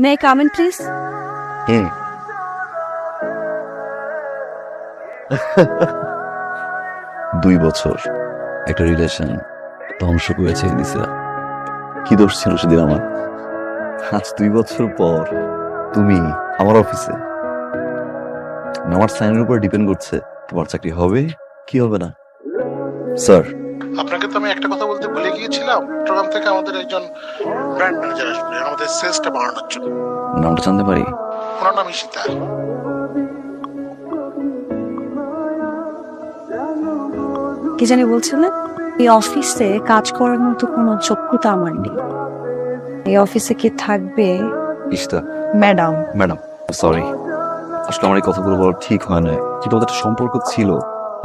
May I come in please? Hmm. 2 বছর একটা relation ধ্বংস করে ছেড়ে দিছে। কি দোষ ছিল সেদিন আমার? আজ 2 বছর পর তুমি আমার অফিসে, আমার সাইনের উপর ডিপেন্ড করছে তোমার চাকরি হবে কি হবে না। স্যার, আপনাকে তো আমি একটা কথা বলতে ভুলে গিয়েছিলাম, প্রোগ্রাম থেকে আমাদের একজন ব্র্যান্ড ম্যানেজার আসবে আমাদের সেলসটা বাড়ানোর জন্য। নামটা জানতে পারি? ওনার নাম ঈশিতা। কি জানি বলছিলেন? এই অফিসে কাজ করার মতো কোনো যোগ্যতা আমার নেই। এই অফিসে কি থাকবে? ইশতা ম্যাডাম। ম্যাডাম, সরি, আসলে আমার এই কথাগুলো বলা ঠিক হয় না, কিন্তু ওদের একটা সম্পর্ক ছিল।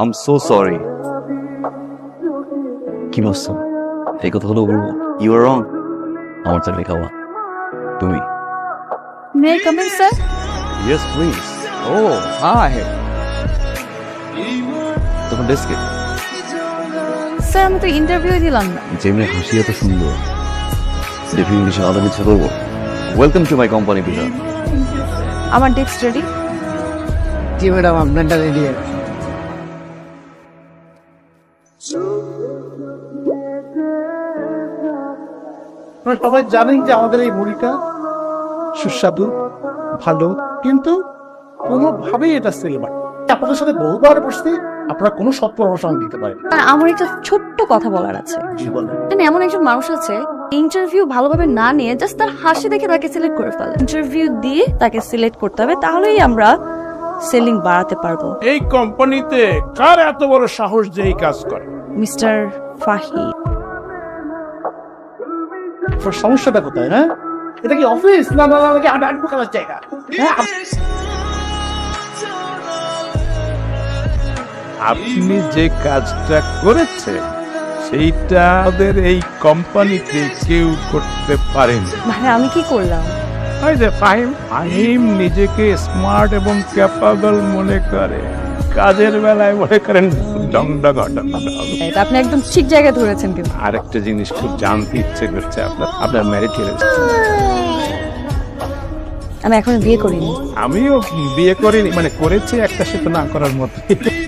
I am so sorry. কি ভাবছো এই কথাগুলো বলবো? You are wrong. আমার চাকরি খাওয়া তুমি। May I come in sir? Yes please. Oh hi, তোমার ডেস্কে। স্যার আমি তো ইন্টারভিউ দিলাম না। যেমনি হাসি এত সুন্দর, দেখে ইংলিশে আলাদা কিছু করবো। ওয়েলকাম টু মাই কোম্পানি পিতা। আমার ডেস্ক রেডি? জি ম্যাডাম, আপনারটা রেডি আছে। আপনারা সবাই জানেন যে আমাদের এই মুড়িটা সুস্বাদু, ভালো, কিন্তু কোনোভাবেই এটা সেল হয়। আপনাদের সাথে বহুবার বসতে আপনারা কোনো সৎ পরামর্শ আমাকে দিতে পারেন। আর আমার একটা ছোট্ট কথা বলার আছে। জি বলেন। মানে এমন একজন মানুষ আছে ইন্টারভিউ ভালোভাবে না নিয়ে জাস্ট তার হাসি দেখে তাকে সিলেক্ট করে ফেলে। ইন্টারভিউ দিয়ে তাকে সিলেক্ট করতে হবে, তাহলেই আমরা সেলিং বাড়াতে পারবো। এই কোম্পানিতে কার এত বড় সাহস যে এই কাজ করে? মিস্টার ফাহিদ। আপনার সমস্যাটা কোথায়? হ্যাঁ, এটা কি অফিস না না নাকি আড্ডা করার জায়গা? হ্যাঁ, আপনি যে কাজটা করেছে সেইটা ওদের এই কোম্পানিতে কেউ করতে পারেন। মানে আমি কি করলাম? ওই যে ফাহিম নিজেকে স্মার্ট এবং ক্যাপাবল মনে করে, কাজের বেলায় মনে করেন ডংডা ঘটা। এটা আপনি একদম ঠিক জায়গায় ধরেছেন। কিন্তু আরেকটা জিনিস খুব জানতে ইচ্ছে করছে, আপনার ম্যারিড হয়েছে? আমি এখন বিয়ে করিনি। আমিও বিয়ে করিনি, মানে করেছি একটা, সেটা না করার মতো।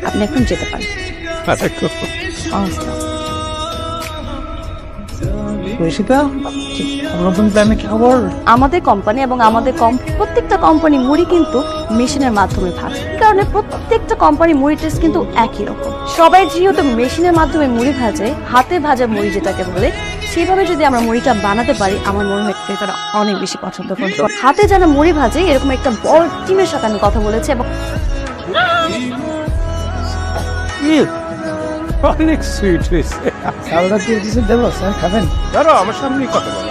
আপনি এখন যেতে পারেন। ঈশিতা, নতুন প্ল্যানে কি খবর? আমাদের কোম্পানি এবং আমাদের প্রত্যেকটা কোম্পানি মুড়ি কিন্তু মেশিনের মাধ্যমে ভাজে। এই কারণে প্রত্যেকটা কোম্পানি মুড়ি টেস্ট কিন্তু একই রকম। সবাই যেহেতু মেশিনের মাধ্যমে মুড়ি ভাজে, হাতে ভাজা মুড়ি যেটাকে বলে, সেভাবে যদি আমরা মুড়িটা বানাতে পারি, আমার মনে হয় তারা অনেক বেশি পছন্দ করবে। হাতে যারা মুড়ি ভাজে এরকম একটা বড় টিমের সাথে আমি কথা বলেছি এবং অনেক সুইট হয়েছে। সালটা দিয়ে কিছু দেবো স্যার, খাবেন? ধরো আমার সামনেই কথা বলো।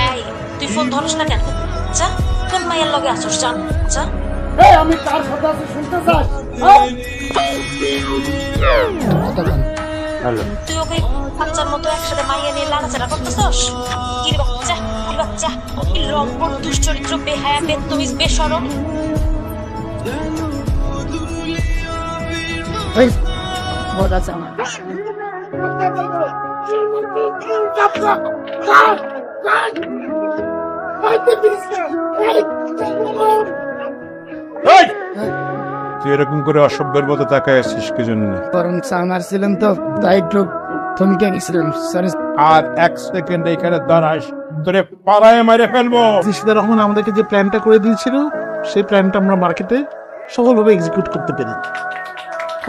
এই তুই ফোন ধরস না কেন? যা, কোন মাইয়ার লগে আসছ? যা যা। এই আমি কার সাথে আছি শুনতে চাস? হ্যালো, তুই ওকে বাচ্চার মতো একসাথে মাইয়া নিয়ে লাড়াচাড়া করতেছস? কি রে বাচ্চা, কি বাচ্চা, কি লম্পট, দুশ্চরিত্র, বেহায়া, বেত্তমিজ, বেশরম। ওই বড় আছে আমার। তুই এরকম করে অসভ্যের মতো তাকায় আসছিস কি জন্য? বরং চা মারছিলেন তো, তাই একটু থমকে গেছিলাম। সরি। আর এক সেকেন্ড এখানে দাঁড়াস, তোরে পাড়ায় মারে ফেলবো। ঈশিতা রহমান আমাদেরকে যে প্ল্যানটা করে দিয়েছিল, সেই প্ল্যানটা আমরা মার্কেটে সফলভাবে এক্সিকিউট করতে পেরেছি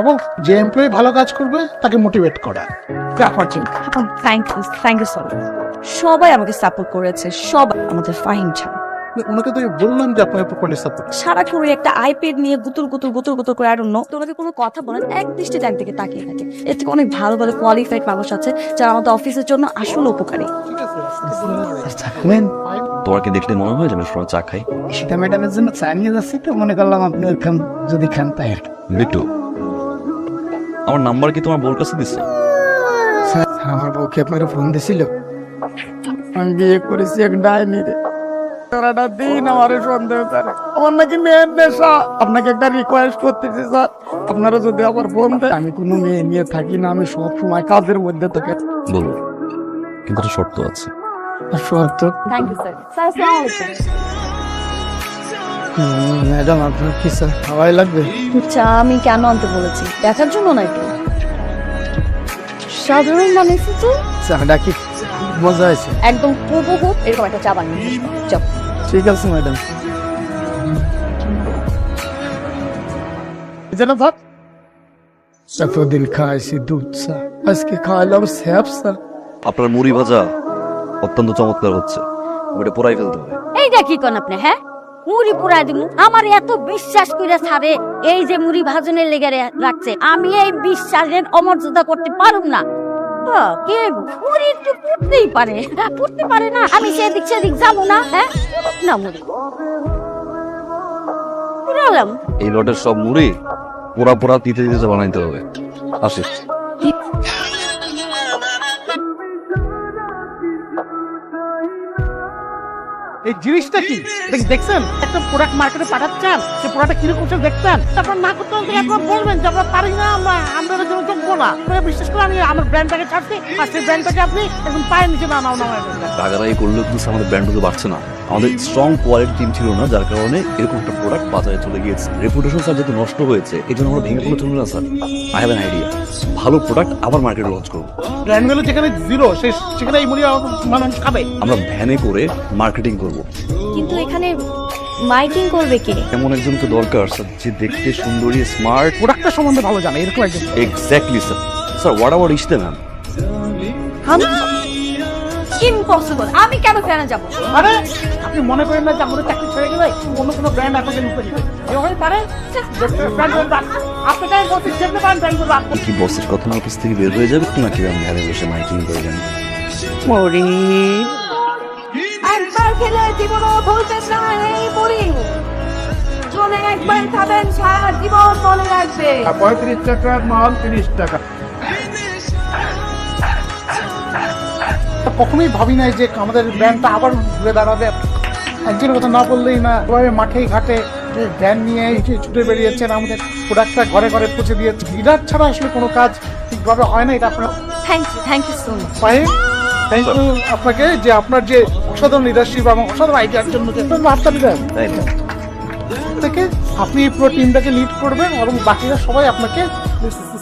এবং যে এমপ্লয়ি ভালো কাজ করবে তাকে মোটিভেট করা। Thank you so much. সবাই আমাকে সাপোর্ট করেছে, সবাই, আমাদের ফাহিম ছাড়া। ওনাকে তো বললাম যে আপনাকে প্রপারলি সাপোর্ট। সারাক্ষণ ওই একটা আইপ্যাড নিয়ে গুতুর গুতুর গুতুর গুতুর করে, আর অন্য তোমাকে কোনো কথা বলেন, এক দৃষ্টিতে একদিকে তাকিয়ে থাকে। এর থেকে অনেক ভালো ভালো কোয়ালিফাইড মানুষ আছে যারা আমাদের অফিসের জন্য আসলে উপকারী। থাকবেন? তোমাকে দেখলে মনে হয় যে আমি সবার চা খাই। ঈশিতা ম্যাডামের জন্য চা নিয়ে যাচ্ছি, তো মনে করলাম আপনি ওইখান যদি খান তাই আর কি। বিট্টু, আমার নাম্বার কি তোমার বোর কাছে দিচ্ছে? স্যার, আমার বউকে আপনার ফোন দিছিল। আমি বিয়ে করেছি এক ডাইনি রে। সারাটা দিন আমার সন্দেহ করে। আমার নাকি মেয়ের নেশা। আপনাকে একটা রিকোয়েস্ট করতেছি স্যার, আপনারা যদি আবার ফোন দেয়, আমি কোনো মেয়ে নিয়ে থাকি না, আমি সব সময় কাজের মধ্যে থাকি। বলবো, কিন্তু একটা শর্ত আছে। তো থ্যাংক ইউ স্যার। স্যার আসসালামু আলাইকুম। ম্যাডাম আপনার কি স্যার খাওয়াই লাগবে? চা আমি কেন আনতে বলেছি? দেখার জন্য নাকি? সাধারণ মানুষ তো চাটা কি মজা আছে? একদম হুবহু এরকম একটা চা বানিয়ে দিস। চল। ঠিক আছে ম্যাডাম। যেন ভাত এতদিন খাইছি দুধ চা, আজকে খাওয়ালাম স্যাপ চা। আপনার মুড়ি ভাজা অত্যন্ত চমৎকার হচ্ছে, ওটা পোড়াই ফেলতে হবে। এইটা কি কোন আপনি? হ্যাঁ, মুড়ি পুরাই দিমু? আমার এত বিশ্বাস করে ছাড়ে এই যে মুড়ি ভাজনের লেগে রাখছে, আমি এই বিশ্বাসের অমর্যাদা করতে পারুম না। কে মুড়ি একটু পুড়তেই পারে, পুড়তে পারে না? আমি সেদিক সেদিক যাবো না? হ্যাঁ, না মুড়ি পুরালাম। এই লটের সব মুড়ি পোড়া পোড়া দিতে দিতে বানাইতে হবে। আসি। এই জিনিসটা কি দেখছেন? একটা প্রোডাক্ট মার্কেটে পাঠাচ্ছেন, সেই প্রোডাক্ট কিরকম দেখছেন, তারপর না করতে হলে একবার বলবেন যে আমরা পারি না, আমরা আমাদের জন্য যোগ্য না। বিশেষ করে আমি আমার ব্র্যান্ডটাকে ছাড়ছি, আর সেই ব্র্যান্ডটাকে আপনি একদম পায়ের নিচে নামাও নামায় ফেলবেন। টাকারাই করলেও কিন্তু আমাদের ব্র্যান্ড বাড়ছে না। আমাদের স্ট্রং কোয়ালিটি টিম ছিল না, যার কারণে এরকম একটা প্রোডাক্ট বাজারে চলে গিয়েছে। রেপুটেশন স্যার যেহেতু নষ্ট হয়েছে, এই জন্য আমরা ভেঙে পড়ে চলবে না sir. I have an idea, ভালো প্রোডাক্ট আবার মার্কেটে লঞ্চ করবো। ব্র্যান্ড ভ্যালু যেখানে জিরো, সেখানে এই মুড়ি মানুষ খাবে। আমরা ভ্যানে করে মার্কেটিং করবো। কিন্তু এখানে মাইকিং করবে কে? এমন একজনকে দরকার স্যার, যে দেখতে সুন্দরী, স্মার্ট। প্রোডাক্টটা সম্বন্ধে ভালো জানে, এরকম একজন। Exactly sir. Sir what about Ishita ma'am? Impossible. আমি কেন ফ্যানে যাব? আরে আপনি মনে করেন না যে আমাদের চাকরি ছেড়ে গেলে অন্য কোনো ব্র্যান্ড আপনাকে নিতে দিবে? এভাবে পারে আপনাকে বলতে যেতে পারেন ব্র্যান্ড করবো। কি বসের কথা আমার কাছ থেকে বের হয়ে যাবে নাকি আমি ভ্যানে বসে মাইকিং করবেন? একবার খেলে জীবনও ভুলবেন না এই মুড়ি। চলে একবার খাবেন, সারা জীবন মনে রাখবে। 35 টাকার মাল 30 টাকা। কখনোই ভাবি নাই যে আমাদের ব্র্যান্ডটা আবার ঘুরে দাঁড়াবে। একজনের কথা না বললেই না, এভাবে মাঠেই ঘাটে ভ্যান নিয়ে ছুটে বেরিয়েছেন, আমাদের প্রোডাক্টটা ঘরে ঘরে পৌঁছে দিয়েছে। লিডার ছাড়া আসলে কোনো কাজ ঠিকভাবে হয় না। এটা আপনার thank you so much. Thank you আপনাকে, যে আপনার যে অসাধারণ লিডারশিপ এবং অসাধারণ আইডিয়ার জন্য যে বার্তা দিলেন তাই না? থেকে আপনি পুরো টিমটাকে লিড করবেন এবং বাকিরা সবাই আপনাকে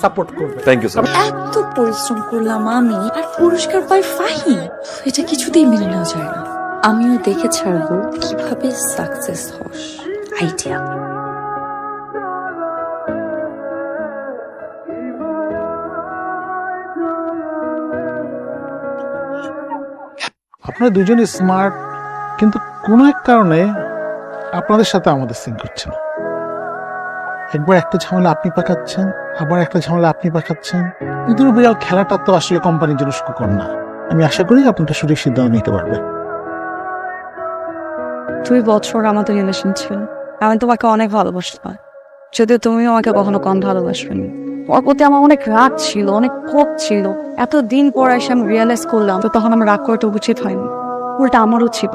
সাপোর্ট করবে। Thank you sir. এত পরিশ্রম করলাম আমি, আর পুরস্কার পাই ফাহিম। এটা কিছুতেই মেনে নেওয়া যায় না। আমিও দেখে ছাড়বো কিভাবে সাকসেস হস। আইডিয়া। আপনারা দুজনই স্মার্ট, কিন্তু কোনো এক কারণে আপনাদের সাথে আমাদের সিঙ্ক করছে না। একবার একটা ঝামেলা আপনি পাকাচ্ছেন, আবার একটা ঝামেলা আপনি পাকাচ্ছেন। এই দুটো বিড়াল খেলাটা তো আসলে কোম্পানির জন্য সুখকর না। আমি আশা করি আপনারা সঠিক সিদ্ধান্ত নিতে পারবেন। 2 বছর আমাদের রিলেশন ছিল, আমি তোমাকে অনেক ভালোবাসতাম, যদিও তুমিও আমাকে কখনো কম ভালোবাসবেনি। ওর প্রতি আমার অনেক রাগ ছিল, অনেক ক্ষোভ ছিল। এতদিন পর এসে আমি রিয়েলাইজ করলাম তো তখন আমার রাগ করাটা উচিত হয়নি, উল্টা আমারও ছিল।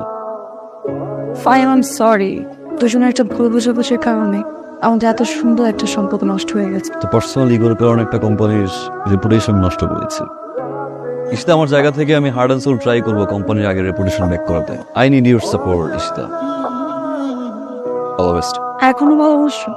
Fine, I am sorry. দুজনের একটা ভুল বুঝাবুঝির কারণে আমাদের এত সুন্দর একটা সম্পর্ক নষ্ট হয়ে গেছে। তো পার্সোনাল ইগোর কারণে একটা কোম্পানির রেপুটেশন নষ্ট করেছে। ইশতা, আমার জায়গা থেকে আমি হার্ড অ্যান্ড সোল ট্রাই করবো কোম্পানির আগের রেপুটেশন ব্যাক করাতে। I need your support Ishita. All the best. এখনো ভালোবাসো?